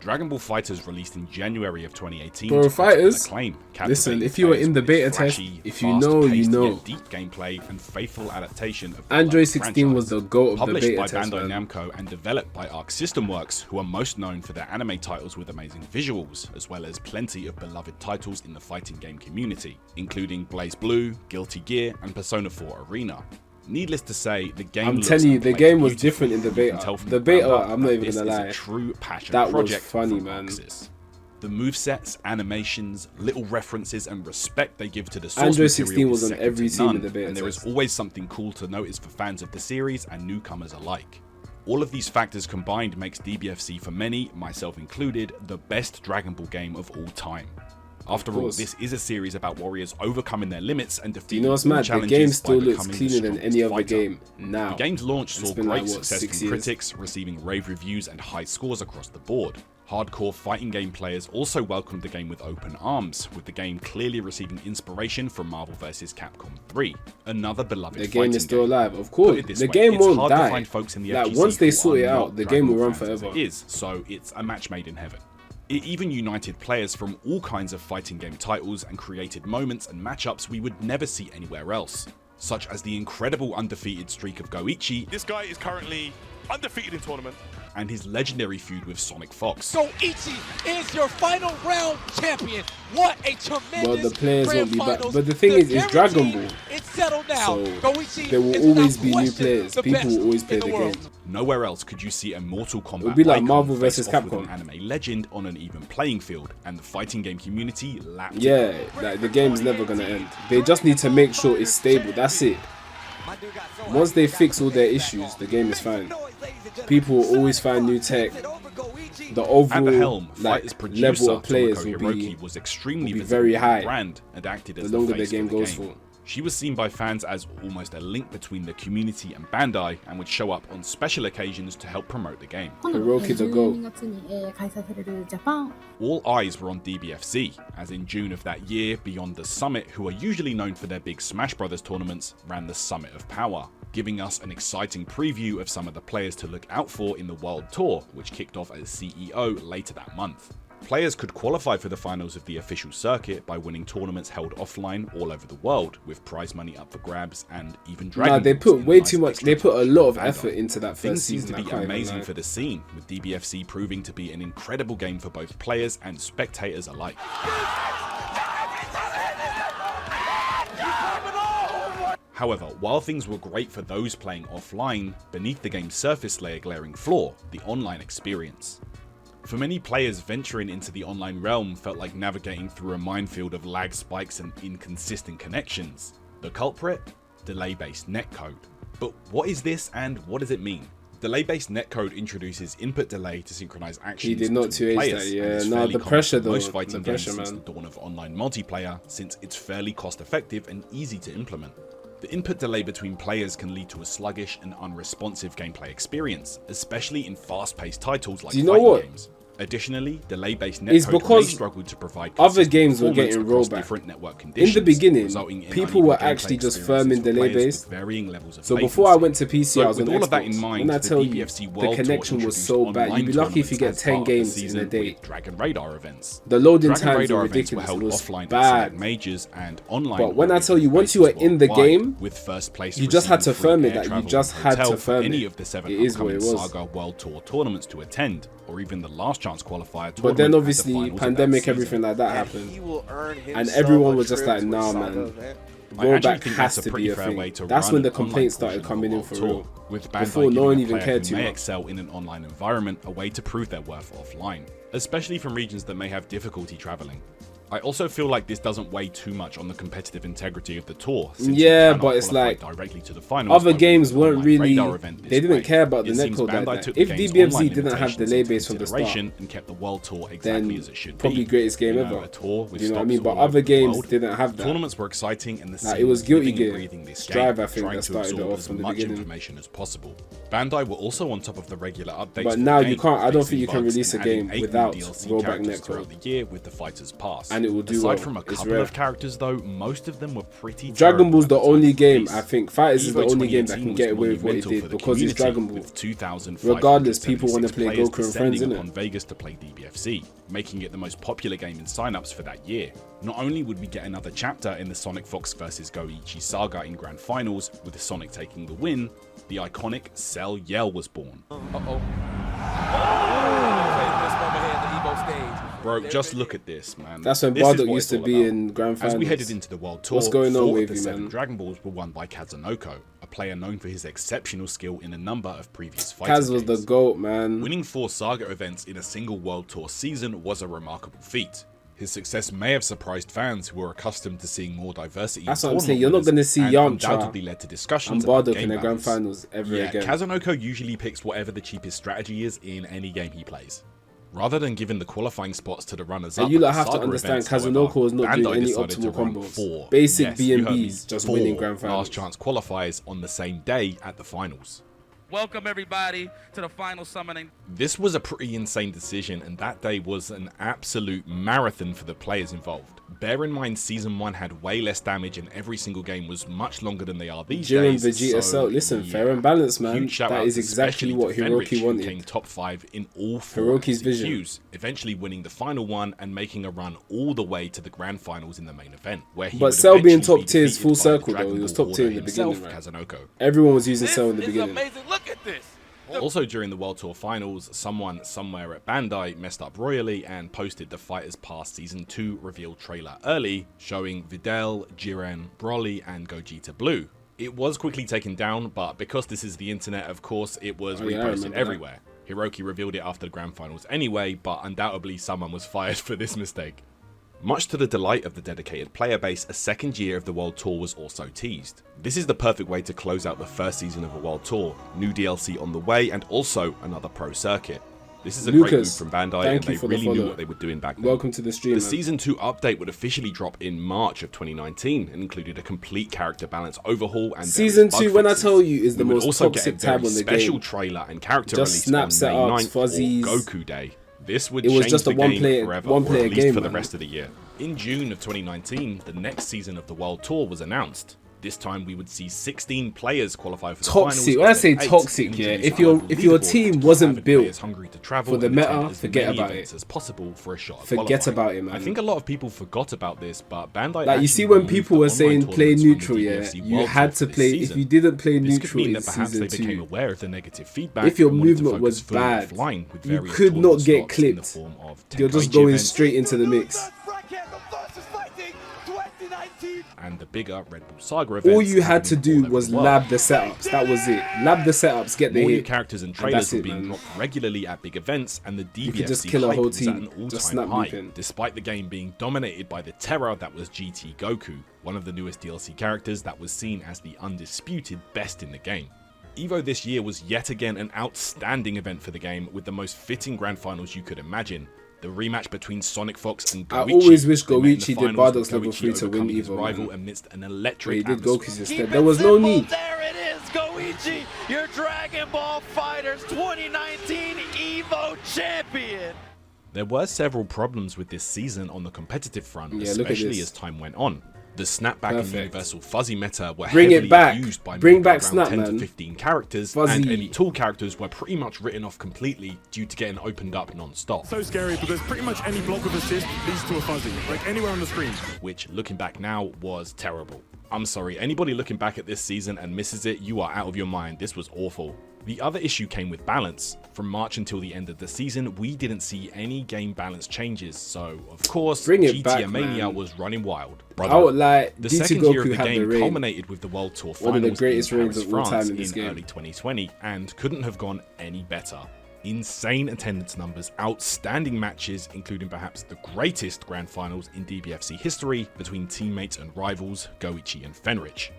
Dragon Ball FighterZ released in January of 2018. Bro, FighterZ, acclaim, listen, if you were in the beta test, if you know, you know. Deep gameplay and faithful adaptation of the Android 16 was the GOAT of the beta test, published by Bandai Namco and developed by Arc System Works, who are most known for their anime titles with amazing visuals, as well as plenty of beloved titles in the fighting game community, including Blaze Blue, Guilty Gear, and Persona 4 Arena. Needless to say, the game I'm telling you, the game was different in the beta. The beta, I'm not even gonna lie, a true passion that was project funny, man. The movesets, animations, little references, and respect they give to the source Android material 16 was is on every second to team in the beta and there is test. always something cool to notice for fans of the series and newcomers alike. All of these factors combined makes DBFZ for many, myself included, the best Dragon Ball game of all time. After all, this is a series about warriors overcoming their limits and defeating you know what's mad? The game still looks becoming cleaner than any other game now. The game's launch saw great like, success 6 from years? critics, receiving rave reviews and high scores across the board. Hardcore fighting game players also welcomed the game with open arms, with the game clearly receiving inspiration from Marvel vs. Capcom 3, another beloved The fighting game is still game. alive, of course. The game it's won't hard to die. find folks in the Like, FGC once they who sort are it out, not the game will Dragon run Ball fans as forever. it is, so it's a match made in heaven. It even united players from all kinds of fighting game titles and created moments and matchups we would never see anywhere else, such as the incredible undefeated streak of Goichi. This guy is currently undefeated in tournament. And his legendary feud with Sonic Fox. Goichi is your final round champion. What a tremendous Well, the players won't be back. finals. But the thing is, it's Dragon Ball. It's settled now. So Goichi there will is always without be new question players. the People best will always play in the world. game. Nowhere else could you see a Mortal Kombat It would be like icon Marvel face vs. off with Capcom. an anime legend on an even playing field, and the fighting game community lapped Yeah, it. like the game's never gonna end. They just need to make sure it's stable. That's it. Once they fix all their issues, the game is fine. People will always find new tech. The At overall the helm, like Fighters producer level of players Tomoko will Hiroki be was extremely will be visible very in the high brand and acted as the longer the the face game of the goes game. for. She was seen by fans as almost a link between the community and Bandai, and would show up on special occasions to help promote the game. Hiroki the GOAT. 開催されるジャパン All eyes were on DBFZ, as in June of that year, Beyond the Summit, who are usually known for their big Smash Brothers tournaments, ran the Summit of Power, giving us an exciting preview of some of the players to look out for in the World Tour, which kicked off as CEO later that month. Players could qualify for the finals of the official circuit by winning tournaments held offline all over the world, with prize money up for grabs and even Dragon Nah, they Balls put in way nice too much. extra They put a touch lot of from effort Bandai. into that Things first seem season. to I be can't even amazing lie. for the scene, with DBFZ proving to be an incredible game for both players and spectators alike. However, while things were great for those playing offline, beneath the game's surface lay a glaring flaw: the online experience. For many players, venturing into the online realm felt like navigating through a minefield of lag spikes and inconsistent connections. The culprit? Delay-based netcode. But what is this and what does it mean? Delay-based netcode introduces input delay to synchronize actions He did not between 2H players, that, and yeah. is No, fairly the common pressure for though, most fighting the pressure, games since man. the dawn of online multiplayer, since it's fairly cost-effective and easy to implement. The input delay between players can lead to a sluggish and unresponsive gameplay experience, especially in fast-paced titles like Do you know fighting what? games. Additionally, delay-based It's netcode may because struggle to provide other consistent games were performance getting across rollback. different network In conditions, the beginning, resulting in people uneven were gameplay actually just experiences firming for players delay-based. with varying levels of So latency. before I went to PC, I was with on all Xbox. of that in mind, When I the tell you, DBFZ the World Tour connection was introduced so bad. You'd online be lucky if you get tournaments as 10 part of the games in season a day. with Dragon Radar events. The loading Dragon times Radar were events were ridiculous. held It was offline at bad. select majors and online. But when I were tell you, once bases you were in the worldwide, game, with first place you just had to receiving firm free it air that you travel just and had to hotel for firm any it. of the 7 It is what upcoming it was. Saga World Tour tournaments to attend, or even the last chance qualifier tournament. But then at the obviously, finals of that pandemic, season. everything like that And happened. he will earn And himself everyone a was just trip like, to nah, Saga man. event. I actually Rollback think has that's to a pretty be a fair thing. way to That's run when the an online complaints started portion coming of in the for World real. Tour, with Bandai Before, no giving one a even player cared who too may much. excel in an online environment a way to prove their worth offline, especially from regions that may have difficulty traveling. I also feel like this doesn't weigh too much on the competitive integrity of the tour. Since Yeah, you cannot but it's qualify like directly to the finals other by games winning an weren't online really. radar event this They didn't way. care about the It seems netcode like Bandai that. took If the game's DBFZ online didn't have limitations delay into base from the start, consideration and kept the World Tour exactly then as it should probably be. greatest game You know, ever. a tour with You know what I stops mean? But all over other the games world. didn't have that. Tournaments were exciting, and the Like, scene it was Guilty living and Gear. breathing this Strive, game, I think, trying that to started it absorb off as from the much beginning. information as possible. Bandai were also on top of the regular updates. But for now the you game, can't. I don't fixing think you can bugs release a and adding game 8 new without DLC rollback characters netcode. throughout the year with the FighterZ Pass. And and it will do Aside well. from a It's couple rare. of characters though, most of them were pretty Dragon Ball's the terrible only at game, times. I think. FighterZ is the Evo only game that 2018 can was get away with what it monumental did for the because it's community, Dragon Ball. with 2,576 Regardless, people want to play players Goku and friends, descending innit? upon Vegas to play DBFZ, making it the most popular game in signups for that year. Not only would we get another chapter in the Sonic Fox vs Goichi saga in Grand Finals, with Sonic taking the win, the iconic Cell Yell was born. Bro, just look at this, man. That's when This is Bardock what used it's to all be about. in Grand Finals. As we headed into the World Tour, What's going on 4 with of the you, 7 man? Dragon Balls were won by Kazunoko, a player known for his exceptional skill in a number of previous Kaz fighting was the games. GOAT, man. Winning 4 Saga events in a single World Tour season was a remarkable feat. His success may have surprised fans who were accustomed to seeing more diversity. That's in what I'm saying. tournament You're not winners, going to see and Yamcha undoubtedly led to and discussions about Bardock game in the Grand balance. Finals ever Yeah, again. Kazunoko usually picks whatever the cheapest strategy is in any game he plays. Rather than giving the qualifying spots to the runners-up, And you lot at the have to Saga understand, events, however, Kazunoko was not doing Bandai any decided to optimal run combos. 4, Basic yes, you heard me, BNBs, just 4 winning Grand Finals. last chance qualifiers on the same day at the finals. Welcome everybody to the final summoning. This was a pretty insane decision, and that day was an absolute marathon for the players involved. Bear in mind, Season 1 had way less damage and every single game was much longer than they are these During days. Vegeta Cell, listen, fair and balanced, man. Huge shout That out is exactly especially what to Fenrich, Hiroki who wanted. came top 5 in all 4 Hiroki's MCQs, vision. eventually winning the final one and making a run all the way to the grand finals in the main event, where he But would Cell being eventually top be tier is defeated full by the circle, though. Dragon He was Ball top tier in Order the beginning, himself, right? Kazunoko. Everyone was using This Cell in the is beginning. amazing. Look at this. Also during the World Tour Finals, someone somewhere at Bandai messed up royally and posted the Fighters Pass Season 2 reveal trailer early, showing Videl, Jiren, Broly, and Gogeta Blue. It was quickly taken down, but because this is the internet, of course, it was Oh, yeah, I reposted remember everywhere. Hiroki revealed it after the Grand Finals anyway, but undoubtedly someone was fired for this mistake. Much to the delight of the dedicated player base, a second year of the World Tour was also teased. This is the perfect way to close out the first season of a World Tour, new DLC on the way, and also another pro circuit. This is a great move Lucas, from Bandai, thank and you they for the really knew follow. what they were doing back then. Welcome to the stream, The man. Season 2 update would officially drop in March of 2019 and included a complete character balance overhaul and Season various bug 2, when I fixes. tell you, is the We would most also toxic get a very tab on the special game. trailer and character Just release snap on May setups, 9th fuzzies. or Goku Day. This would It was change just a the game one-player forever, or game, at least for the man. rest of the year. In June of 2019, the next season of the World Tour was announced. This time we would see 16 players qualify for the Toxic. finals. When I instead say of 8, toxic, and yeah, introduce if a your- global if your leaderboard team to wasn't have built players hungry to travel for the and meta, attend as forget many about events it. as possible for a shot at Forget qualifying. about it, man. I think a lot of people forgot about this, but Bandai Like, you see when people were saying play neutral, yeah, you had to play. If you didn't play This could neutral mean in that perhaps Season they became 2, aware of the negative feedback. if your and wanted to movement focus was fully bad, offline with you various could not tournament get slots in the clipped. form of you're just Tenkaichi going events straight into the mix. and the bigger Red Bull Saga events. All you had to happening do all was over the world. lab the setups. That was it. Lab the setups, get the More new hit. characters and and trailers that's were it, being man. dropped regularly at big events, and the DBFZ could just kill a hype whole was at team. an Just all-time snap high, looping. despite the game being dominated by the terror that was GT Goku, one of the newest DLC characters that was seen as the undisputed best in the game. EVO this year was yet again an outstanding event for the game, with the most fitting grand finals you could imagine. The rematch between Sonic Fox and Goichi. I always wish They met in the Goichi did finals, Bardock's with level Goichi 3 to win overcoming his EVO, rival man. amidst an But electric he did atmosphere. Goku's instead. There was no need. There it is, Goichi, your Dragon Ball Fighters 2019 EVO champion. There were several problems with this season on the competitive front, Yeah, look at especially this. as time went on. The snapback and Perfect. universal fuzzy meta were Bring it heavily back. abused by Bring moving back around snap, 10 man. to 15 characters, Fuzzy. and any tool characters were pretty much written off completely due to getting opened up non-stop. So scary because pretty much any block with assist leads to a fuzzy, like anywhere on the screen. Which, looking back now, was terrible. I'm sorry, anybody looking back at this season and misses it, you are out of your mind. This was awful. The other issue came with balance. From March until the end of the season, we didn't see any game balance changes, so of course, Bring it GTA back, Mania man. was running wild. I would like The DT second year of Goku the had the game reign. culminated with the World Tour One of the finals greatest in reigns Paris, of all time France in this game. early 2020, and couldn't have gone any better. Insane attendance numbers, outstanding matches, including perhaps the greatest grand finals in DBFZ history between teammates and rivals Goichi and Fenrich.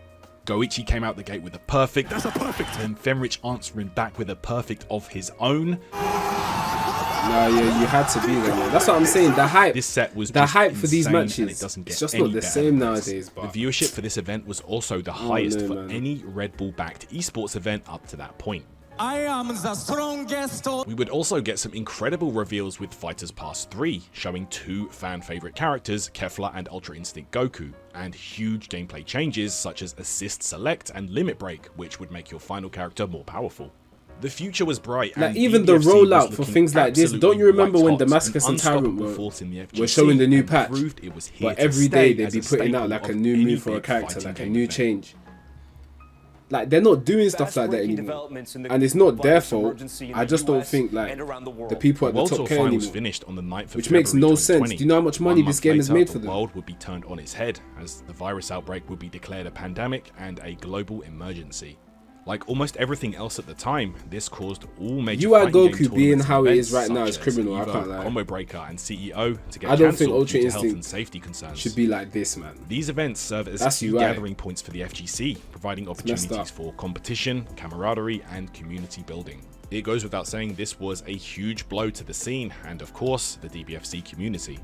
Goichi came out the gate with a perfect, That's a perfect. and Fenrich answering back with a perfect of his own. Nah, yeah, you had to be there, man. That's what I'm saying. The hype, This set was the just hype for these insane, and matches, it doesn't get it's just any not the better same than this. nowadays. But The viewership for this event was also the highest no, for man. any Red Bull backed esports event up to that point. I am the strongest. We would also get some incredible reveals with Fighters Pass 3, showing 2 fan-favorite characters, Kefla and Ultra Instinct Goku, and huge gameplay changes such as Assist Select and Limit Break, which would make your final character more powerful. The future was bright, Like and even the DBFZ rollout was for looking things like this. absolutely Don't you remember when white hot, Damascus an and Tyrant unstoppable force in the were FGC, showing the new and patch? proved it was here But to every stay day they'd as be a putting out staple like a of new any move for a big character, fighting like a game new event. change. Like they're not doing stuff like that anymore, and it's not their fault. I just don't think like the people at the World top Tour care Finals anymore. finished on the 9th of Which makes February no sense. 2020. Do you know how much money 1 this month game has later, made for them? The world would be turned on its head as the virus outbreak would be declared a pandemic and a global emergency. Like almost everything else at the time, this caused all major UI fighting Goku game being tournaments how and it is events right now such is as criminal, I Evo, can't lie. Combo Breaker and CEO to get I don't think cancelled Ultra due to health and Instinct safety concerns. should be like this, man. These events serve as That's key UI. gathering points for the FGC, providing messed opportunities up. for competition, camaraderie, and community building. It goes without saying this was a huge blow to the scene and, of course, the DBFZ community.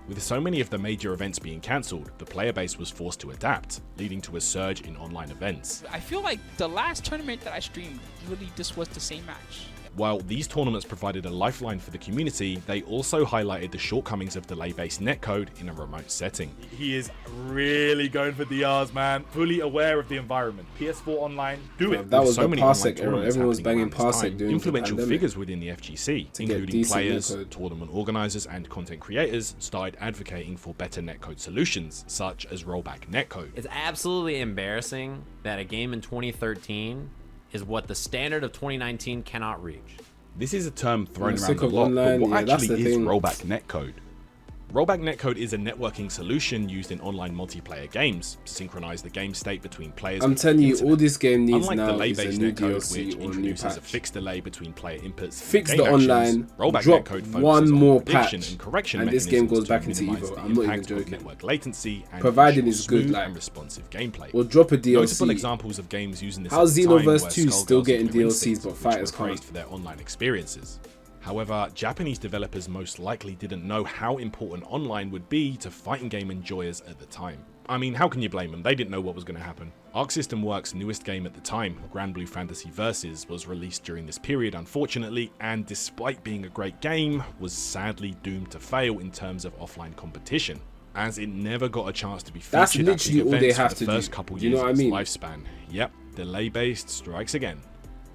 With so many of the major events being cancelled, the player base was forced to adapt, leading to a surge in online events. I feel like the last tournament that I streamed, really this was the same match. While these tournaments provided a lifeline for the community, they also highlighted the shortcomings of delay-based netcode in a remote setting. He is really going for DRs, man. Fully aware of the environment. PS4 online, do it. That With was so the many online Parsec era. tournaments Everyone was happening banging around this Parsec time, during the influential pandemic figures within the FGC, get including decent players, netcode. tournament organizers, and content creators, started advocating for better netcode solutions, such as rollback netcode. It's absolutely embarrassing that a game in 2013 is what the standard of 2019 cannot reach. This is a term thrown I'm around sick a of lot, online, but what yeah, that's actually the is thing. rollback netcode? Rollback netcode is a networking solution used in online multiplayer games to synchronize the game state between players. I'm with the telling you, internet. all this game needs Unlike now is a delay-based new netcode, DLC which or a new introduces a patch. fixed delay between player inputs Fix and the game online, actions, rollback drop netcode focuses one on more prediction patch, and correction and this game mechanisms goes back to into minimize Evo. the I'm not even impact of joking. network latency and Provided ensure it's good, smooth like- and responsive gameplay. Or drop a Notable DLC. examples of games using this How's at the time Xenoverse were 2 still Skullgirls getting and Blue DLCs, Instinct, but which Fighters were can't? praised for their online experiences. However, Japanese developers most likely didn't know how important online would be to fighting game enjoyers at the time. I mean, how can you blame them? They didn't know what was going to happen. Arc System Works' newest game at the time, Grand Blue Fantasy Versus, was released during this period unfortunately, and despite being a great game, was sadly doomed to fail in terms of offline competition, as it never got a chance to be featured That's at big literally all they events have for to the first do. couple Do you years know what of I its mean? lifespan. Yep, delay-based strikes again.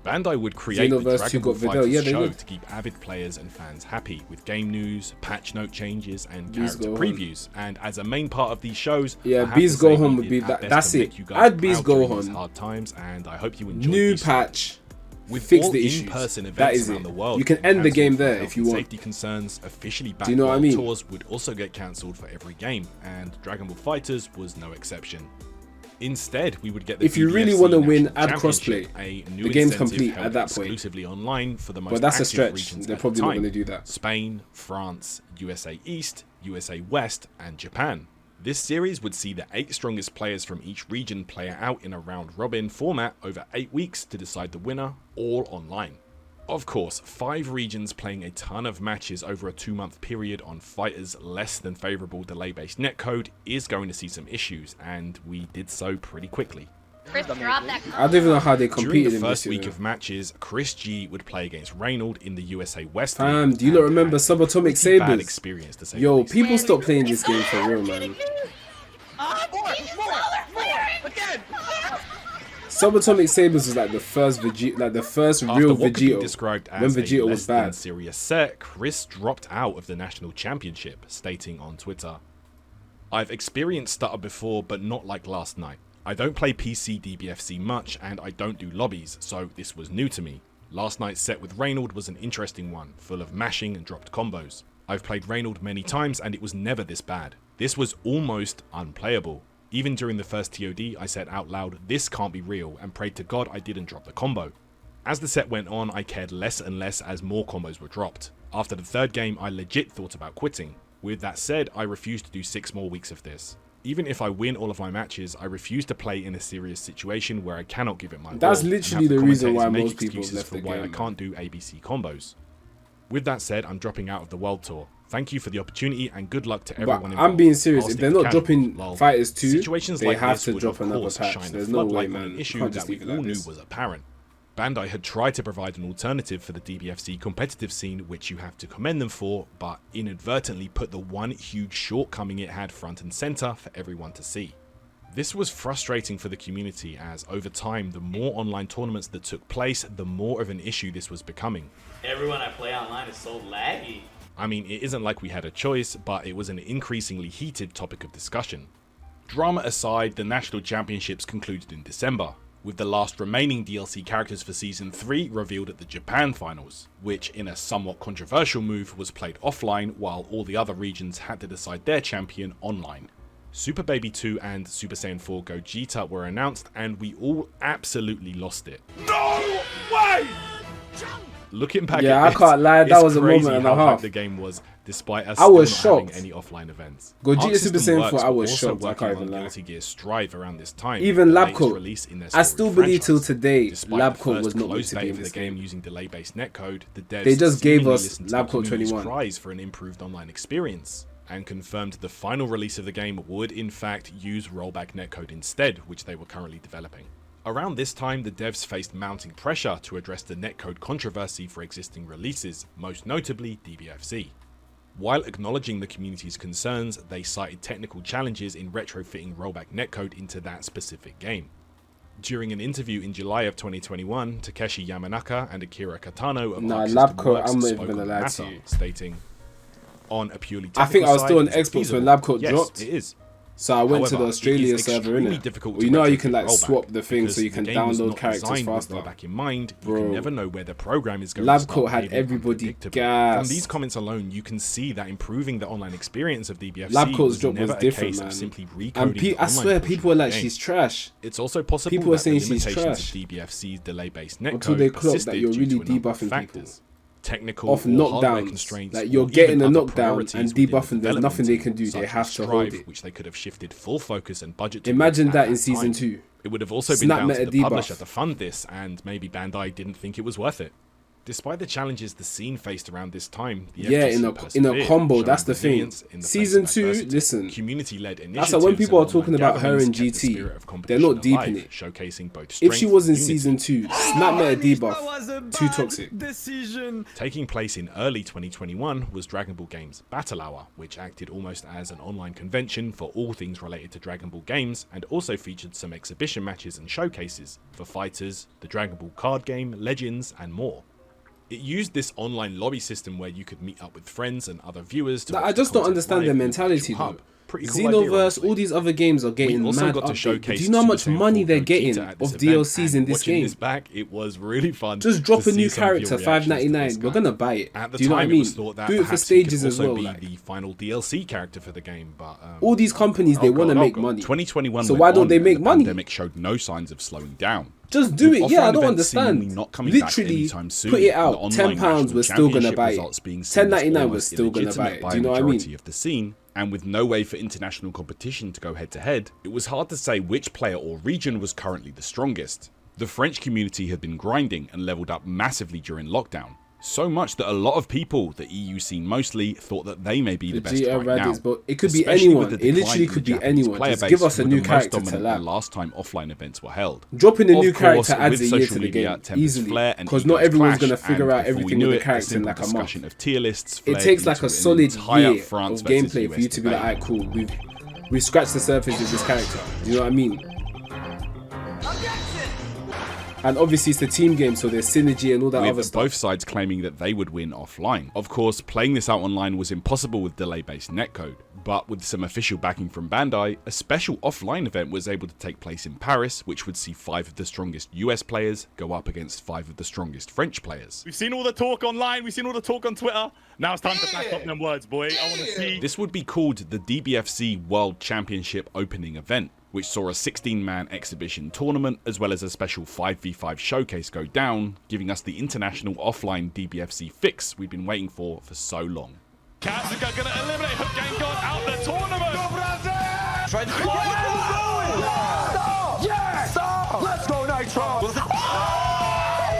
Bandai would create the Xenoverse 2 Dragon Ball got Videl. Fighters Yeah, they show did. to keep avid players and fans happy with game news, patch note changes, and Beast character Gohan. previews. And as a main part of these shows, Yeah, I have Beast to say Gohan we would did be our that- best that's to it. make you guys Add Beast proud during these Gohan. hard times, and I hope you enjoyed New these patch. with Fix all the issues. in-person events That is around it. the world. You can end the cancelled game for there health if you and want. Safety concerns, officially backed Do you know what I world mean? tours would also get cancelled for every game, and Dragon Ball FighterZ was no exception. Instead, we would get the If you really DBFZ wanna win, National add Championship, crossplay. a new The game's incentive complete held at that point. exclusively online for the most But that's a active stretch. regions They're at probably the not time. going to do that. Spain, France, USA East, USA West, and Japan. This series would see the 8 strongest players from each region play out in a round-robin format over 8 weeks to decide the winner, all online. Of course, 5 regions playing a ton of matches over a 2-month period on Fighters' less than favourable delay-based netcode is going to see some issues, and we did so pretty quickly. Chris, drop that. I don't even know how they During competed the in first this. week of matches, Chris G would play against Reynolds in the USA West Fam, League do you not and remember had a Subatomic pretty bad Sabres? experience, to say the Yo, least. people stop playing this game for real, man. Subatomic Sabres was like the first Vegeta, like the first After real what could be Vegeta described when as Vegeta a was less than bad. serious set, Chris dropped out of the national championship, stating on Twitter, "I've experienced stutter before, but not like last night. I don't play PC DBFZ much, and I don't do lobbies, so this was new to me. Last night's set with Reynolds was an interesting one, full of mashing and dropped combos. I've played Reynolds many times, and it was never this bad. This was almost unplayable. Even during the first TOD, I said out loud, this can't be real, and prayed to God I didn't drop the combo. As the set went on, I cared less and less as more combos were dropped. After the third game, I legit thought about quitting. With that said, I refused to do 6 more weeks of this. Even if I win all of my matches, I refuse to play in a serious situation where I cannot give it my all. That's and literally have the reason why commentators make most people excuses left for the why game, I man. can't do ABC combos. With that said, I'm dropping out of the World Tour. Thank you for the opportunity and good luck to everyone But involved. I'm being serious. I'll If stick they're to not casual. dropping Lol. Fighters 2, Situations they like have this to would, drop of another course, patch. shine a There's no way, floodlight on man. an You issue can't that just we leave it all like knew this. was apparent. Bandai had tried to provide an alternative for the DBFZ competitive scene, which you have to commend them for, but inadvertently put the one huge shortcoming it had front and center for everyone to see. This was frustrating for the community, as over time, the more online tournaments that took place, the more of an issue this was becoming. Everyone I play online is so laggy. I mean, it isn't like we had a choice, but it was an increasingly heated topic of discussion. Drama aside, the National Championships concluded in December, with the last remaining DLC characters for Season 3 revealed at the Japan Finals, which in a somewhat controversial move was played offline while all the other regions had to decide their champion online. Super Baby 2 and Super Saiyan 4 Gogeta were announced and we all absolutely lost it. No way! Looking back Yeah, at I this, can't lie, that it's was a crazy moment and how a hyped half. the game was, despite us I was still not shocked. having any offline events. Gogeta Arc Super System Saiyan 4, Works I was were also shocked, I working can't on even lie. Guilty Gear Strive around this time. Even the latest Labcoat. release in their I story still believe till franchise. today, Despite the Labcoat first was not meant close to beta be in for this the game game. using delay-based netcode, the devs They just gave seemingly us listened to the Labcoat community's 21. cries for an improved online experience, and confirmed the final release of the game would in fact use rollback netcode instead, which they were currently developing. Around this time, the devs faced mounting pressure to address the netcode controversy for existing releases, most notably DBFZ. While acknowledging the community's concerns, they cited technical challenges in retrofitting rollback netcode into that specific game. During an interview in July of 2021, Takeshi Yamanaka and Akira Katano of Arc System Labcoat, Works I'm not spoke even gonna on the lie to matter, you. stating, "On a purely I think technical I was still on side, is it Xbox when feasible? Labcoat Yes, dropped. it is. So I went to the However, Australia it is server, extremely innit? difficult Well, to you know how you retrofit can like rollback, swap the thing because so you the can game was download not characters designed with faster. rollback in mind. You Bro. can never know where the program is going to start Labcoat had behaving everybody unpredictably. gassed. From these comments alone, you can see that improving the online experience of DBFZ Labcoat's was drop was never a different, case man. of simply recoding And the I online swear, portion people were of the like, game. she's trash. It's also possible People were that saying the she's limitations trash. of DBFC's delay-based Until netcode they clocked that persisted you're due really to a number of debuffing people. factors. Technical Off or hardware knockdowns. constraints, Like, or you're getting even a other knockdown priorities and within the debuffing, there's nothing they can do, development they team, have such to as hold Strive, it. which they could have shifted full focus and budget to Imagine at that in time. Season 2. It would have also been Snap down to meta the publisher debuff. to fund this, and maybe Bandai didn't think it was worth it. Despite the challenges the scene faced around this time, the Yeah, FGC in a persevered, combo, showing that's the thing. resilience in the Season face of 2, adversity. listen. Community-led That's initiatives like when people and are talking online about her gatherings and kept the GT, spirit of they're competition not deep in alive, it. showcasing both If strength she was in and unity. Season 2, snap meta debuff, too toxic. Taking place in early 2021 was Dragon Ball Games Battle Hour, which acted almost as an online convention for all things related to Dragon Ball games, and also featured some exhibition matches and showcases for FighterZ, the Dragon Ball card game, Legends, and more. It used this online lobby system where you could meet up with friends and other viewers to Like, watch I the just don't content understand live their in the mentality virtual though. hub. Pretty cool idea, Xenoverse, honestly. all these other games are getting We also mad got to updates. showcase Do you know how much Super Saiyan money 4 they're Gogeta getting at this of event, DLCs in and this watching game? this back, it was really fun. Just drop to a new see some of your character, reactions to this $5.99. We're guy. gonna buy it. At the Do you know time, what I it mean? was thought that Do it for perhaps he could stages as also well. be Like, the final DLC character for the game, but all these companies, they want to make money. 2021 So went why don't on they and make the money? pandemic showed no signs of slowing down. Just do With it. Yeah, offline I don't events seemingly understand. not coming back Literally, anytime soon, put it and out. the online £10, national we're still gonna championship buy results it. being seen as $10.99, we're almost still gonna buy illegitimate it. by Do you know a what I mean? majority of the scene, and with no way for international competition to go head-to-head, it was hard to say which player or region was currently the strongest. The French community had been grinding and leveled up massively during lockdown, so much that a lot of people, the EU scene mostly, thought that they may be the best right now. But it could be Especially anyone. with the It decline literally in could the be Japanese anyone. player Just base, give us a who were new the most character to dominant lap. the last time offline events were held. Dropping a new Of course, character adds with a year social to the media, game tempers easily, flare and because not egos everyone's clash, gonna figure and out before we everything knew with it, the character in simple like a month. discussion of tier lists It fled takes like into a an solid entire year France of versus gameplay for US you to be like, debate. alright, cool, we've scratched the surface with this character. Do you know what I mean? And obviously it's the team game, so there's synergy and all that other with stuff. both sides claiming that they would win offline. Of course, playing this out online was impossible with delay-based netcode, but with some official backing from Bandai, a special offline event was able to take place in Paris, which would see 5 of the strongest US players go up against 5 of the strongest French players. We've seen all the talk online, we've seen all the talk on Twitter. Now it's time to back up them words, boy. I want to see. This would be called the DBFZ World Championship opening event, which saw a 16-man exhibition tournament as well as a special 5v5 showcase go down, giving us the international offline DBFZ fix we've been waiting for so long. Kazuka gonna eliminate Hook Gang God out the tournament. Try to Stop! Let's go, Nitro!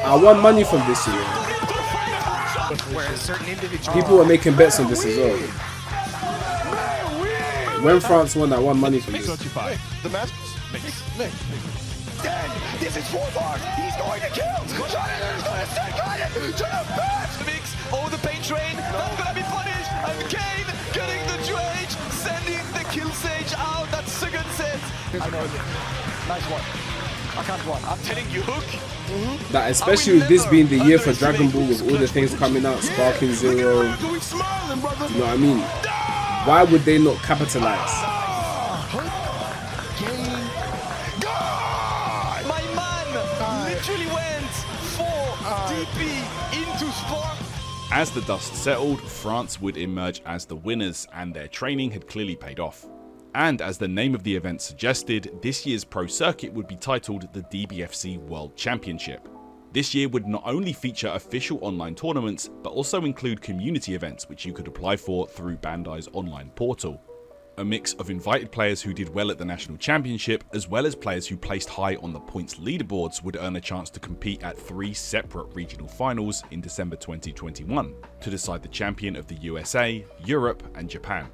I won money from this year. People were making bets on this as well. When France won, I won money from this. The match. This is forward. He's going to kill. Jonathan is going to stay guided to the best. Mix. Oh, the pain train. That's going to be punished. And Kane getting the dredge, sending the kill sage out. That's second set. I know. Nice one. I can't one. I'm telling you, Hook. That especially with this being the year for Dragon Ball, with all the things coming out, Sparking Zero. Do you know what I mean? Why would they not capitalize? My man literally went for DP into Spark. As the dust settled, France would emerge as the winners, and their training had clearly paid off. And as the name of the event suggested, this year's pro circuit would be titled the DBFZ World Championship. This year would not only feature official online tournaments, but also include community events which you could apply for through Bandai's online portal. A mix of invited players who did well at the national championship, as well as players who placed high on the points leaderboards, would earn a chance to compete at 3 separate regional finals in December 2021 to decide the champion of the USA, Europe and Japan.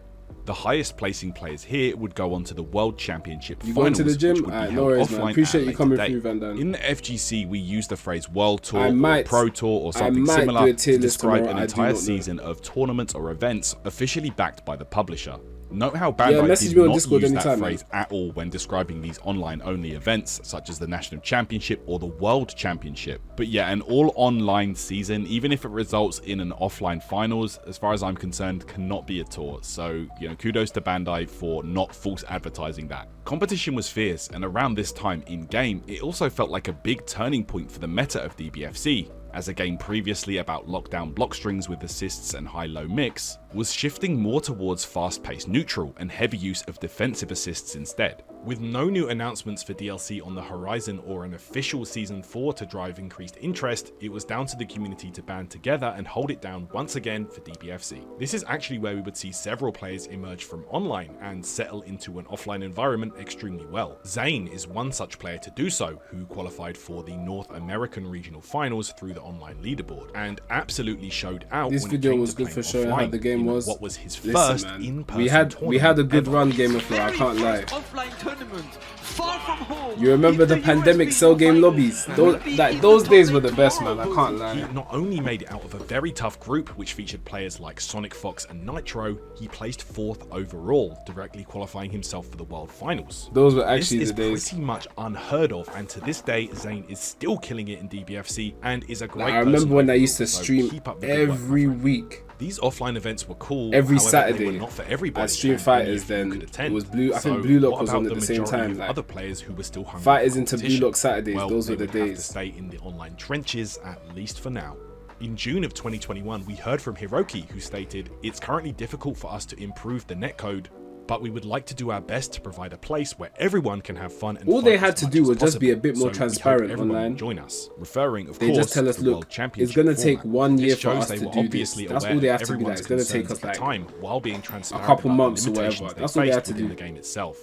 The highest placing players here would go on to the World Championship You finals, going to the gym? which would be No held worries, offline man. Appreciate you coming at a later through, Van date. Dan. In the FGC, we use the phrase World Tour I might- or Pro Tour or something do similar a tier to list describe tomorrow, an I do entire not know. season of tournaments or events officially backed by the publisher. Note how Yeah, Bandai message did me on not Discord use anytime, that man. phrase at all when describing these online-only events, such as the National Championship or the World Championship. But yeah, an all-online season, even if it results in an offline finals, as far as I'm concerned, cannot be a tour. So, you know, kudos to Bandai for not false advertising that. Competition was fierce, and around this time in-game, it also felt like a big turning point for the meta of DBFZ, as a game previously about lockdown block strings with assists and high-low mix, was shifting more towards fast-paced neutral and heavy use of defensive assists instead. With no new announcements for DLC on the horizon or an official Season 4 to drive increased interest, it was down to the community to band together and hold it down once again for DBFZ. This is actually where we would see several players emerge from online and settle into an offline environment extremely well. Zane is one such player to do so, who qualified for the North American Regional Finals through the online leaderboard, and absolutely showed out. This when it video came was to good for playing showing how offline the game in was. what was his Listen, first man, in-person we had a good tournament run, ever. Game of Flow. I can't lie. Offline tournament, far from home. You remember the pandemic cell game lobbies? Those days were the best, man. I can't lie. He not only made it out of a very tough group which featured players like Sonic Fox and Nitro, he placed 4th overall, directly qualifying himself for the World Finals. Those were actually this the days. is pretty much unheard of, and to this day, Zane is still killing it in DBFZ and is a great I remember when I used to so stream keep up the good work, my every friend. week. These offline events were cool. Every however, Saturday. they were not for everybody. I streamed and only FighterZ a few then. could attend. It was Blue. I think So Blue Lock what was about on at the same majority time. of Like, other players who were still hungry Fighters for into Blue competition? Lock Saturdays. Well, Those they were the would have to days. stay in the online trenches, at least for now. In June of 2021, we heard from Hiroki, who stated, "It's currently difficult for us to improve the netcode, but we would like to do our best to provide a place where everyone can have fun and All fight they as had to much do as was just be a possible. bit more So we hope transparent everyone will online. join us," referring, of They course, just tell us, to the look, World it's Championship gonna take format. 1 year This for shows us they to were do obviously this. That's aware all they of have to be like. everyone's It's gonna take concerns us at the like time, while being transparent couple about the months or whatever. limitations That's all they faced had to within do. the game itself.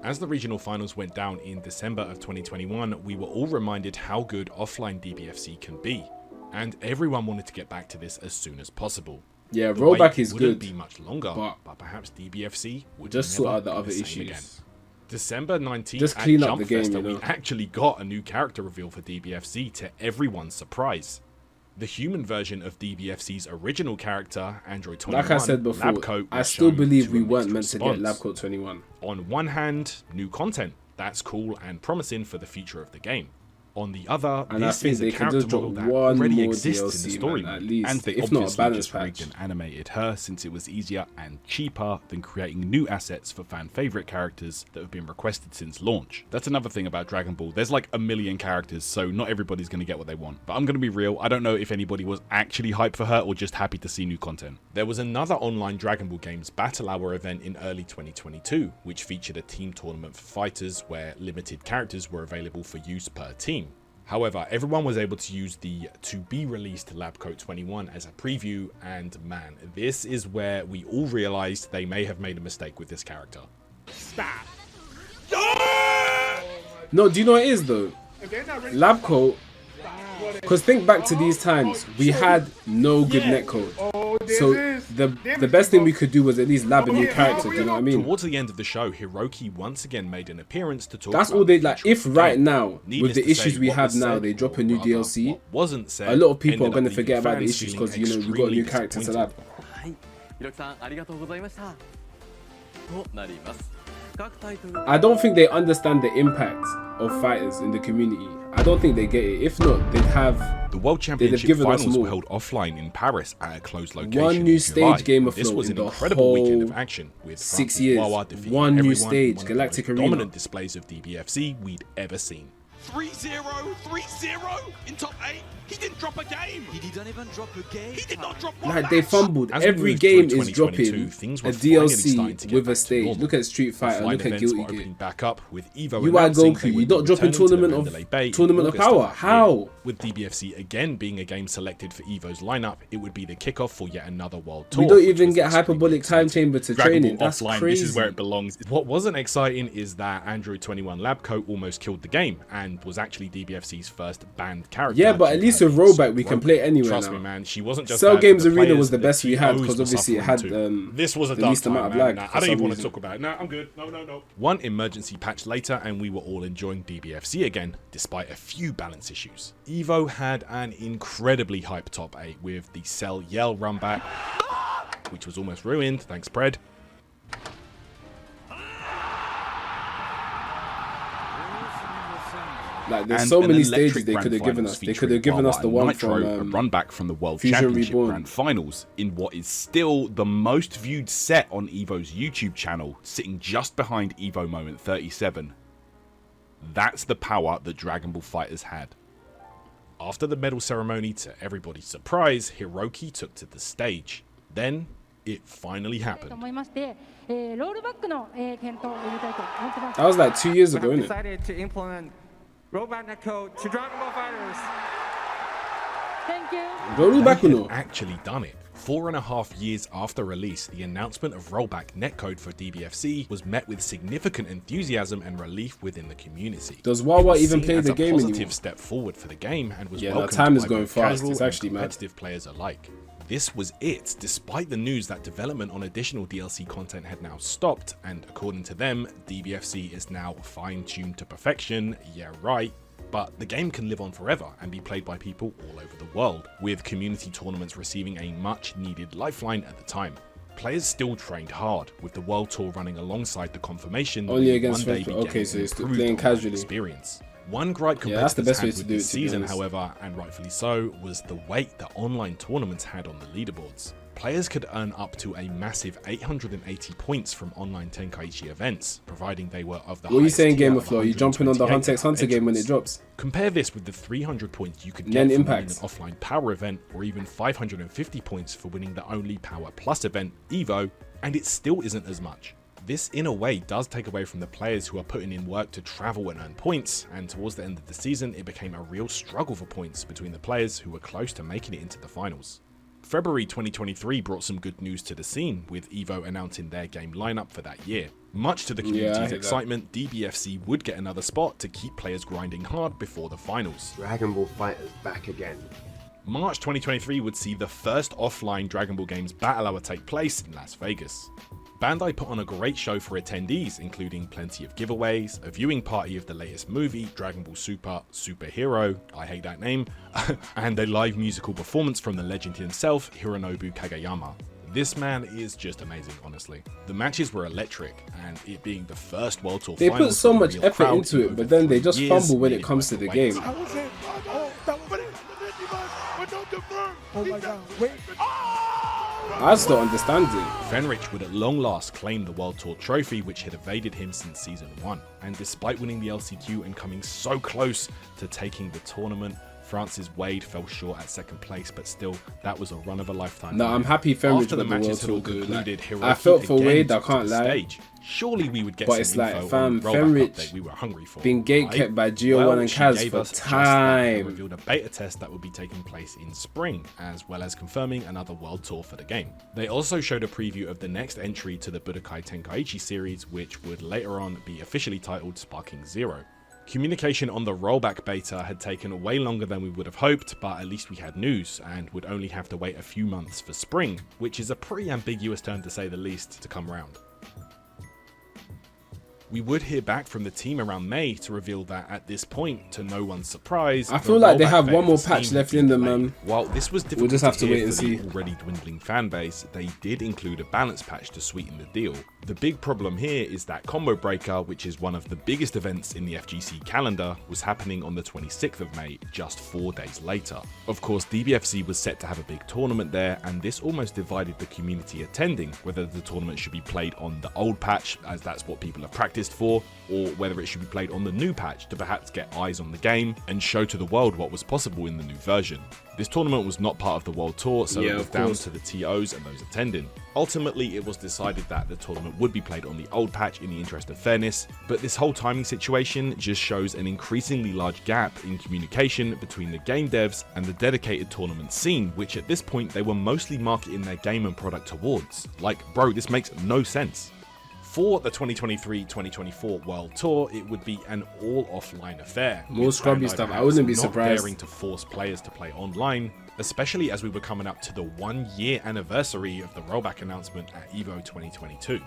As the regional finals went down in December of 2021, we were all reminded how good offline DBFZ can be, and everyone wanted to get back to this as soon as possible. Yeah, The rollback wait is wouldn't good. be much longer, but but perhaps DBFZ would Just never sort out the be other same issues. again. December 19th Just at clean up Jump the game, Festa, you know. we actually got a new character reveal for DBFZ to everyone's surprise. The human version of DBFZ's original character, Android 21, Like I said before, Labcoat, I was still shown believe to we a mixed weren't meant to get response. Labcoat 21. On one hand, new content. That's cool and promising for the future of the game. On the other, And I this think is a they can character just drop model that one already more exists in the DLC, story man, at mode, least, and they if not a obviously balance just rigged patch. and animated her since it was easier and cheaper than creating new assets for fan favorite characters that have been requested since launch. That's another thing about Dragon Ball. There's like a million characters, so not everybody's going to get what they want. But I'm going to be real, I don't know if anybody was actually hyped for her or just happy to see new content. There was another online Dragon Ball Games Battle Hour event in early 2022, which featured a team tournament for fighters where limited characters were available for use per team. However, everyone was able to use the to-be-released Labcoat 21 as a preview, and man, this is where we all realized they may have made a mistake with this character. Stop. No, do you know what it is though? Labcoat, because think back to these times, we had no good netcode. So the best thing we could do was at least lab a new character. Do you know what I mean? Towards the end of the show, Hiroki once again made an appearance to talk. That's about all they the like. future If of the right game. now, Needless with the to say, issues we what have was now, said, they drop a or new rather, DLC. what wasn't said, A lot of people are ended going up to forget leaving about the fans issues feeling because you know we got a new extremely character to lab. I don't think they understand the impact of fighters in the community. I don't think they get it. If not, they'd have the World Championship given us finals more. were held offline in Paris at a closed location. One new in stage July. game of This flow was in an the incredible weekend of whole action with 6 Francis years. Wawa defeating One new everyone in stage, one of Galactic the most Arena. dominant displays of DBFZ we'd ever seen. 3-0, 3-0 in top 8. He didn't drop a game. He didn't even drop a game. He did not drop one Like they match. fumbled. As we Every moved game through is 2022, dropping things a were finally starting to DLC get with a back to stage. normal. Look at Street Fighter. Offline Look at events were Guilty opening Gear. back up with Evo UI announcing Goku, they you're would not be dropping returning to the Tournament of Mandalay Bay in Tournament of August Power. that year. How? With DBFZ again being a game selected for Evo's lineup, it would be the kickoff for yet another world tour. We don't which even was get extremely hyperbolic time exciting. chamber to Dragon training. Ball That's Offline, crazy. this is where it belongs. What wasn't exciting is that Android 21 Labco almost killed the game and was actually DBFZ's first banned character. Yeah, but at least with rollback we can play anywhere Trust now. me, man. She wasn't just Cell bad for Games the Arena players, was the best we had TOs because were obviously it suffering had too. This was a the dark least time, amount of man. lag. Nah, for I don't some even want to reason. talk about it. No, I'm good. No. One emergency patch later, and we were all enjoying DBFZ again, despite a few balance issues. Evo had an incredibly hyped top 8 with the Cell Yell run back, which was almost ruined. Thanks, Pred. Like there's And so an many electric stages they grand could have given finals us. They could have featuring given us Wawa the and one Nitro, a from run back from the World Fusion Championship Reborn. Grand Finals in what is still the most viewed set on Evo's YouTube channel, sitting just behind Evo Moment 37. That's the power that Dragon Ball FighterZ had. After the medal ceremony, to everybody's surprise, Hiroki took to the stage. Then, it finally happened. That was like 2 years ago, innit? Decided to implement rollback netcode to Dragon Ball FighterZ. Thank you. Rollback They or had no? actually done it. 4.5 years after release, the announcement of rollback netcode for DBFZ was met with significant enthusiasm and relief within the community. Does Wawa It was even seen play as the a game positive anymore? step forward for the game and was Yeah, no, welcomed time is by going both fast. casual It's and actually mad. competitive players alike. This was it, despite the news that development on additional DLC content had now stopped, and according to them, DBFZ is now fine-tuned to perfection, yeah right, but the game can live on forever and be played by people all over the world, with community tournaments receiving a much-needed lifeline at the time. Players still trained hard, with the World Tour running alongside the confirmation that Only we would against one day friends. be Okay, getting so an it's improved playing online casually. experience. One gripe Yeah, that's the competitors best way had to with do it, this to be season, honest. however, and rightfully so, was the weight that online tournaments had on the leaderboards. Players could earn up to a massive 880 points from online Tenkaichi events, providing they were of the What are you highest saying, tier Game of of Flow? You jumping on the 128 Hunter x Hunter game when it entrants. drops? Compare this with the 300 points you could Nen get from winning Impact. an offline power event, or even 550 points for winning the only Power Plus event, Evo, and it still isn't as much. This in a way does take away from the players who are putting in work to travel and earn points, and towards the end of the season it became a real struggle for points between the players who were close to making it into the finals. February 2023 brought some good news to the scene, with Evo announcing their game lineup for that year. Much to the Yeah, I community's hear that. excitement, DBFZ would get another spot to keep players grinding hard before the finals. Dragon Ball FighterZ back again. March 2023 would see the first offline Dragon Ball Games battle hour take place in Las Vegas. Bandai put on a great show for attendees, including plenty of giveaways, a viewing party of the latest movie, Dragon Ball Super Superhero, I hate that name, and a live musical performance from the legend himself, Hironobu Kageyama. This man is just amazing, honestly. The matches were electric, and it being the first World Tour They put finals so for a much real effort crowd into in it, but over then they 3 just years fumble when made it comes to worth the wait. game. Oh my god, wait. I just don't understand it. Fenrich would at long last claim the World Tour trophy, which had evaded him since Season 1. And despite winning the LCQ and coming so close to taking the tournament, Francis Wade fell short at second place, but still, that was a run of a lifetime. No, I'm happy Fenrich After the won the matches World had all Tour, dude. Like, concluded, I Hiroki felt for again Wade, I took to can't the lie. stage. Surely we would get But some it's like, info fam, on the rollback Fenrich update we were hungry for. been gatekept by Geo1 and she Kaz gave for us just that and time. revealed a beta test that would be taking place in spring, as well as confirming another world tour for the game. They also showed a preview of the next entry to the Budokai Tenkaichi series, which would later on be officially titled Sparking Zero. Communication on the rollback beta had taken way longer than we would have hoped, but at least we had news and would only have to wait a few months for spring, which is a pretty ambiguous term to say the least, to come around. We would hear back from the team around May to reveal that at this point, to no one's surprise, I feel like they have one more patch left in them, man. While this was difficult We'll just have to wait and for see. the already dwindling fan base, they did include a balance patch to sweeten the deal. The big problem here is that Combo Breaker, which is one of the biggest events in the FGC calendar, was happening on the 26th of May, just 4 days later. Of course, DBFZ was set to have a big tournament there, and this almost divided the community attending, whether the tournament should be played on the old patch, as that's what people have practiced for, or whether it should be played on the new patch to perhaps get eyes on the game and show to the world what was possible in the new version. This tournament was not part of the World Tour, so it was down to the TOs and those attending. Ultimately, it was decided that the tournament would be played on the old patch in the interest of fairness, but this whole timing situation just shows an increasingly large gap in communication between the game devs and the dedicated tournament scene, which at this point they were mostly marketing their game and product towards. Like, bro, this makes no sense. For the 2023-2024 World Tour, it would be an all-offline affair. More scrubby stuff. I wouldn't be not surprised. daring to force players to play online, especially as we were coming up to the 1-year anniversary of the rollback announcement at EVO 2022.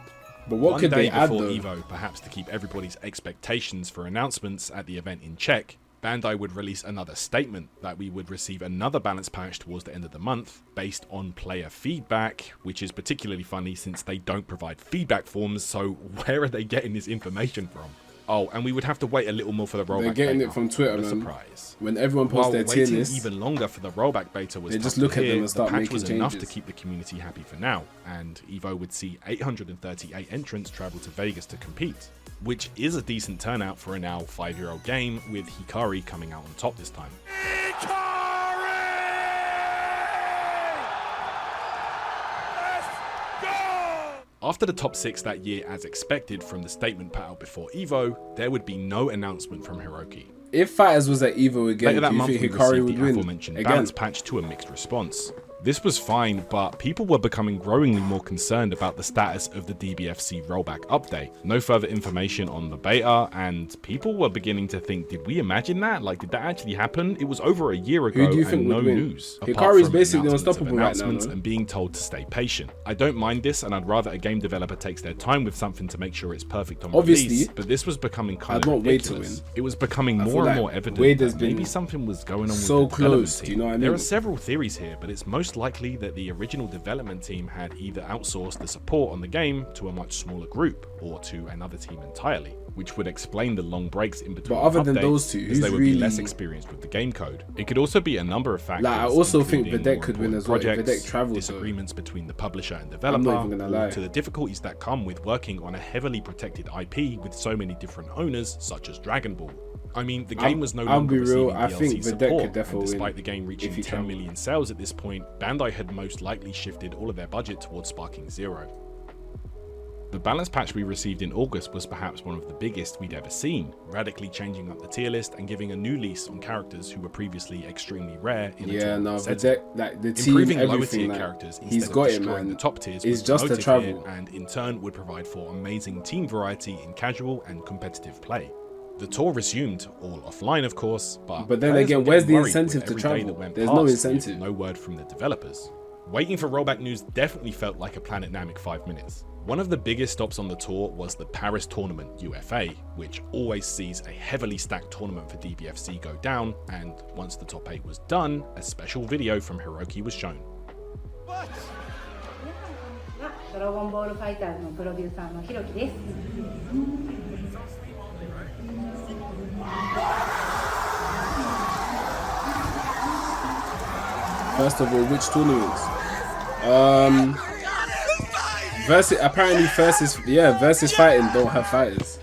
But what could they add though? One day before EVO, perhaps to keep everybody's expectations for announcements at the event in check, Bandai would release another statement that we would receive another balance patch towards the end of the month based on player feedback, which is particularly funny since they don't provide feedback forms, so where are they getting this information from? Oh, and we would have to wait a little more for the rollback They're getting beta. it from Twitter, What a man. surprise. When everyone posts While their tier waiting list, even longer for the rollback beta was they just tough look to at them hear, and start the patch making was enough to changes. keep the community happy for now, and EVO would see 838 entrants travel to Vegas to compete, which is a decent turnout for a now 5-year-old game, with Hikari coming out on top this time. After the top 6 that year, as expected from the statement put out before EVO, there would be no announcement from Hiroki. if FighterZ was at EVO again, Later that do you month, think we Hikari received would the win aforementioned again? balance patch to a mixed response. This was fine, but people were becoming growingly more concerned about the status of the DBFZ rollback update. No further information on the beta, and people were beginning to think, did we imagine that? Like, did that actually happen? It was over a year ago. Who do you think and would no win? news. Hikari's basically unstoppable right now, announcements no? and being told to stay patient. I don't mind this, and I'd rather a game developer takes their time with something to make sure it's perfect on Obviously, release, but this was becoming kind I'd of want Wade to ridiculous. win. It was becoming I feel more and like more evident Wade has that been maybe something was going on so with the development close, team. do you know what I There mean? are several theories here, but it's most likely that the original development team had either outsourced the support on the game to a much smaller group or to another team entirely, which would explain the long breaks in between. But other than updates, those two, as who's they would really be less experienced with the game code. It could also be a number of factors. Like, I also think including Vedek more could win important as well. If projects, Vedek travels, disagreements between the publisher and I'm developer, not even gonna lie. or to the difficulties that come with working on a heavily protected IP with so many different owners, such as Dragon Ball. I mean, the game was no I'll longer be real, receiving I think DLC Vedek support, could and definitely despite win the game reaching if he 10 travels. million sales at this point, Bandai had most likely shifted all of their budget towards Sparking Zero. The balance patch we received in August was perhaps one of the biggest we'd ever seen, radically changing up the tier list and giving a new lease on characters who were previously extremely rare in a Yeah, tournament no, setting. Vedek, like the team, Improving lower everything, tier like, characters he's instead got of it, destroying man. the top tiers It's was just a motive travel. here, and in turn would provide for amazing team variety in casual and competitive play. The tour resumed, all offline of course, but then players again, were where's getting the worried incentive with to every day travel? that went There's no past with incentive. no word from the developers. Waiting for rollback news definitely felt like a Planet Namek 5 minutes. One of the biggest stops on the tour was the Paris tournament UFA, which always sees a heavily stacked tournament for DBFZ go down, and once the top 8 was done, a special video from Hiroki was shown. ドラゴンボールファイターズのプロデューサーのひろきです。 First of all, which tournaments? Apparently versus fighting don't have fighters.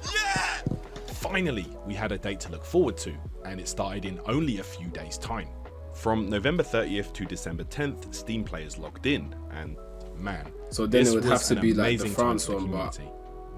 Finally, we had a date to look forward to, and it started in only a few days' time. From November 30th to December 10th, Steam players logged in, and man, So then this it would was have to an be like the amazing France time for the one, but community.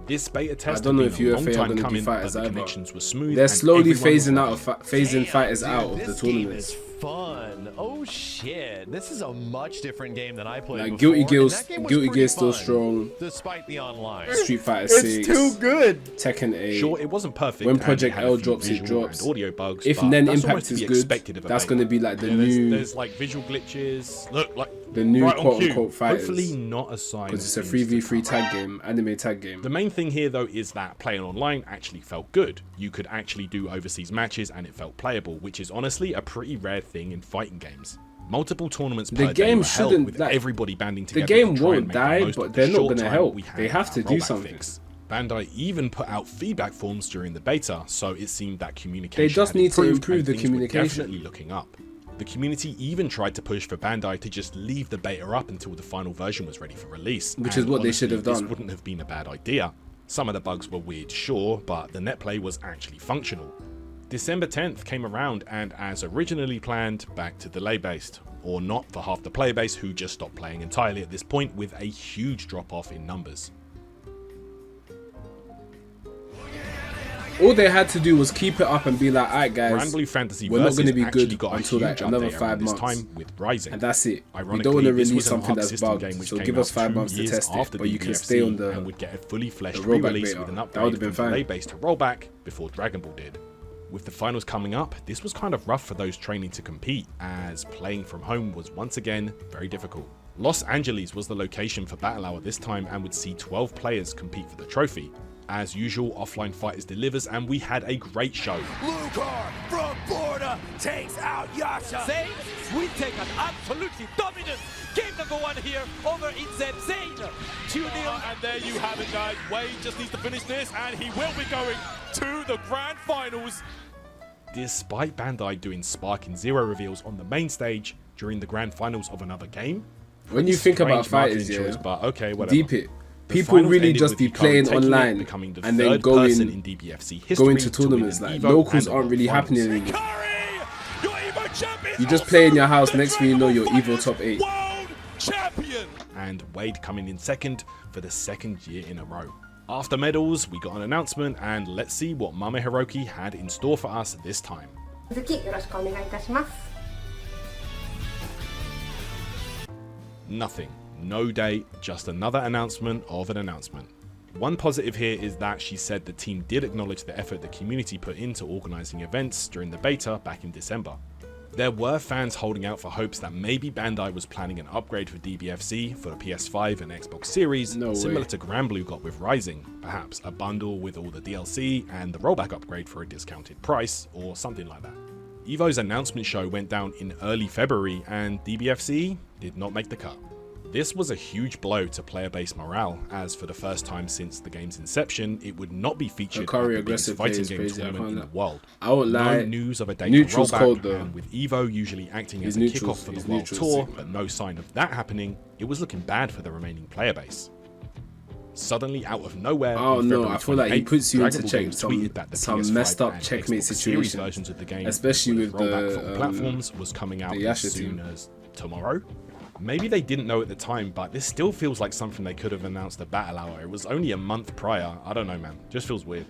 This beta test I don't know had if been a long UFA are time going to do coming, but fighters the either. connections were smooth. They're and slowly everyone was phasing loving it. fighters out of the tournaments. fun. Oh shit, this is a much different game than I played Like before. Guilty Gear still strong. Despite the online. Street Fighter 6. It's too good. Tekken 8. Sure, it wasn't perfect. When and Project it had a L few drops, it visual drops. and audio bugs. If but Nen that's Impact almost is to be good, expected of a that's beta. going to be like the there's, new... There's like visual glitches. Look, like the new right quote-unquote fighters. Hopefully not a sign. Because it's a 3v3 tag game, anime tag game. The main thing here though is that playing online actually felt good. You could actually do overseas matches and it felt playable, which is honestly a pretty rare thing in fighting games. Multiple tournaments per day were held with everybody banding together. The game to try and won't make the die, most but of the they're not short going to time help. we had They have our to do rollback something. fix. Bandai even put out feedback forms during the beta, so it seemed that communication They just had need to improved improve and the things were communication. definitely looking up. The community even tried to push for Bandai to just leave the beta up until the final version was ready for release. Which is what they should have This done. wouldn't have been a bad idea. Some of the bugs were weird, sure, but the net play was actually functional. December 10th came around and as originally planned, back to delay based. Or not for half the player base who just stopped playing entirely at this point with a huge drop off in numbers. All they had to do was keep it up and be like, alright guys, Grand Blue Fantasy we're not going to be actually good got a until like huge another update 5 around this months. time with Rising. And that's it. We Ironically, don't want to this release was an something Arc that's System bugged, game which so came give us out 5 2 months to years test it, after but you can DBFZ stay on the and would get a fully fleshed rollback re-release beta. with an That would upgrade have been from fine. delay-based to rollback before Dragon Ball did. With the finals coming up, this was kind of rough for those training to compete, as playing from home was once again very difficult. Los Angeles was the location for Battle Hour this time and would see 12 players compete for the trophy. As usual, Offline Fighters delivers and we had a great show. Lucar from Florida takes out Yasha. Zayn, we take an absolutely dominant game number 1 here over in Zayn. 2-0. And there you have it, guys. Wade just needs to finish this, and he will be going to the grand finals. Despite Bandai doing Spark and Zero reveals on the main stage during the grand finals of another game. When you think about Strange fighters, marketing choice, yeah, but okay, whatever. deep it. The People finals really ended just with be Hikaru playing taking it, online becoming the and then third person going in DBFZ history going to tournaments. win Like an Evo locals and a aren't really World happening Finals. anymore. You just play in your house. Next thing you know, you're Evo top 8. World champion. And Wade coming in second for the 2nd year in a row. After medals, we got an announcement, and let's see what Mame Hiroki had in store for us this time. Nothing. No date, just another announcement of an announcement. One positive here is that she said the team did acknowledge the effort the community put into organising events during the beta back in December. There were fans holding out for hopes that maybe Bandai was planning an upgrade for DBFZ for the PS5 and Xbox Series, similar to Grand Blue got with Rising, perhaps a bundle with all the DLC and the rollback upgrade for a discounted price, or something like that. EVO's announcement show went down in early February and DBFZ did not make the cut. This was a huge blow to player-based morale, as for the first time since the game's inception, it would not be featured at the biggest fighting game tournament in the world. I won't lie. No news of a date Neutral's rollback, cold though. and with EVO usually acting as a Neutral's- kickoff for the his World Neutral's Tour, sick, but no sign of that happening, it was looking bad for the remaining player base. Suddenly, out of nowhere, Oh on no, February I feel like he 28th, puts you Dragon into Ball check Games tweeted that the some PS5 messed up and checkmate Xbox Series situations, versions of the game, especially with rollback for the all platforms, was coming out the as Yasha soon team. as tomorrow. Maybe they didn't know at the time, but this still feels like something they could have announced at Battle Hour. It was only a month prior. I don't know, man. Just feels weird.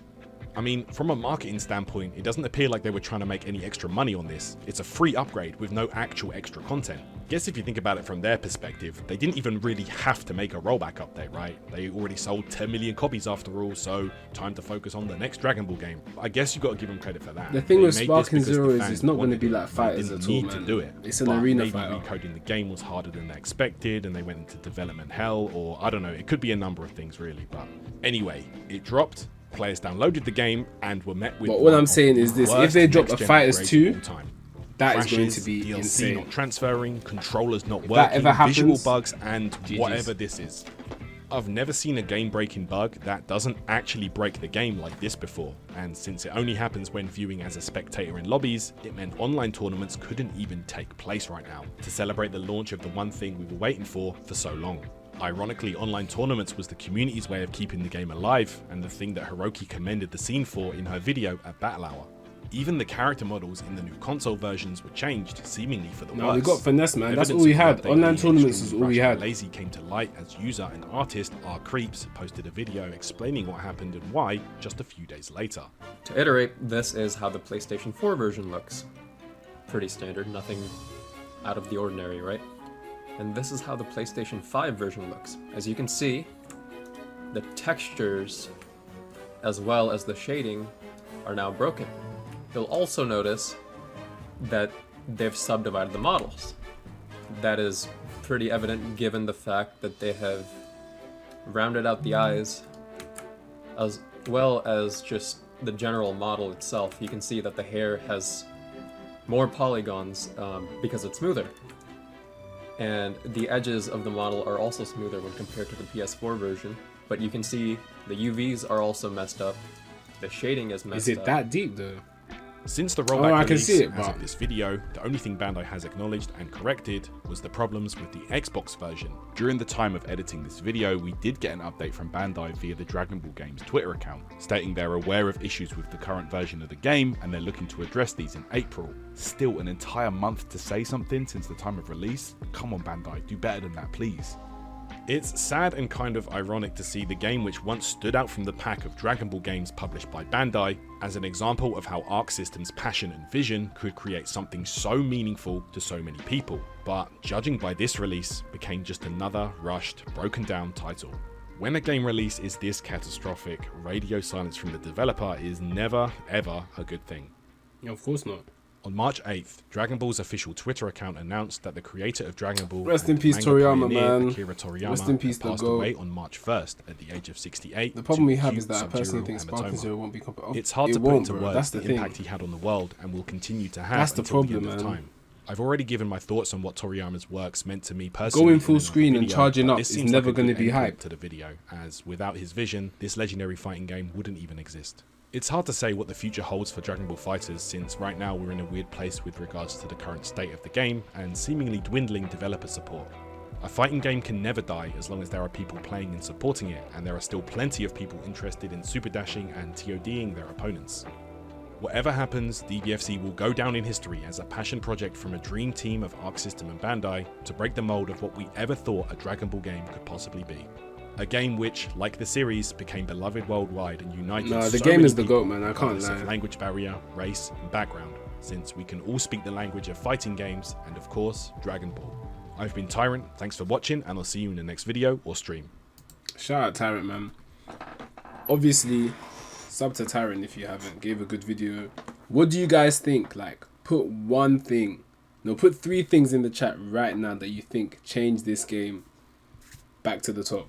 I mean, from a marketing standpoint, it doesn't appear like they were trying to make any extra money on this. It's a free upgrade with no actual extra content. Guess if you think about it from their perspective, they didn't even really have to make a rollback update, right? They already sold 10 million copies after all, so time to focus on the next Dragon Ball game. I guess you got to give them credit for that. The thing They with made Spark this and because Zero the is fans it's not going to wanted be it. like They fighters didn't at all, need man. to do it. It's an But arena maybe fighter. recoding the game was harder than they expected, and they went into development hell, or I don't know. It could be a number of things, really. But anyway, it dropped. Players downloaded the game and were met with. But what I'm saying is this: if they drop a FighterZ 2, that is going to Crashes, be DLC insane. not transferring, controllers not If that working, ever happens, visual bugs, and GG's. whatever this is. I've never seen a game-breaking bug that doesn't actually break the game like this before, and since it only happens when viewing as a spectator in lobbies, it meant online tournaments couldn't even take place right now, to celebrate the launch of the one thing we were waiting for so long. Ironically, online tournaments was the community's way of keeping the game alive, and the thing that Hiroki commended the scene for in her video at Battle Hour. Even the character models in the new console versions were changed, seemingly for the No, worse. we got finesse, man. That's Evidence all we of the had. update Online being tournaments is extremely all we rushed had. and lazy came to light as user and artist R-Creeps posted a video explaining what happened and why just a few days later. To iterate, this is how the PlayStation 4 version looks. pretty standard, nothing out of the ordinary, right? And this is how the PlayStation 5 version looks. As you can see, the textures as well as the shading are now broken. You'll also notice that they've subdivided the models. That is pretty evident given the fact that they have rounded out the eyes as well as just the general model itself. You can see that the hair has more polygons because it's smoother. And the edges of the model are also smoother when compared to the PS4 version. But you can see the UVs are also messed up. The shading is messed up. Is it that deep though? Since the rollback I can release, see it, as of this video, the only thing Bandai has acknowledged and corrected was the problems with the Xbox version. During the time of editing this video, we did get an update from Bandai via the Dragon Ball Games Twitter account, stating they're aware of issues with the current version of the game and they're looking to address these in April. Still an entire month to say something since the time of release? Come on Bandai, do better than that please. It's sad and kind of ironic to see the game which once stood out from the pack of Dragon Ball games published by Bandai as an example of how Arc System's passion and vision could create something so meaningful to so many people, but judging by this release, became just another rushed, broken down title. When a game release is this catastrophic, radio silence from the developer is never ever a good thing. Yeah, of course not. On March 8th, Dragon Ball's official Twitter account announced that the creator of Dragon Ball, rest in peace Toriyama, man. Akira Toriyama, rest in peace, passed away on March 1st at the age of 68. The problem we have is that I personally think Sparking Zero won't be compatible. It's hard to put into words the impact he had on the world and will continue to have until the end of time. I've already given my thoughts on what Toriyama's works meant to me personally. Going full screen and charging up is never going to be hyped to the video, as without his vision, this legendary fighting game wouldn't even exist. It's hard to say what the future holds for Dragon Ball FighterZ, since right now we're in a weird place with regards to the current state of the game and seemingly dwindling developer support. A fighting game can never die as long as there are people playing and supporting it, and there are still plenty of people interested in super dashing and TODing their opponents. Whatever happens, DBFZ will go down in history as a passion project from a dream team of Arc System and Bandai to break the mold of what we ever thought a Dragon Ball game could possibly be. A game which, like the series, became beloved worldwide and united the game is the GOAT, man, I can't lie. Of language barrier, race, and background, since we can all speak the language of fighting games and, of course, Dragon Ball. I've been Tyrant, thanks for watching, and I'll see you in the next video or stream. Shout out Tyrant, man. Obviously, sub to Tyrant if you haven't, gave a good video. What do you guys think? Like, put one thing, no, put 3 things in the chat right now that you think changed this game back to the top.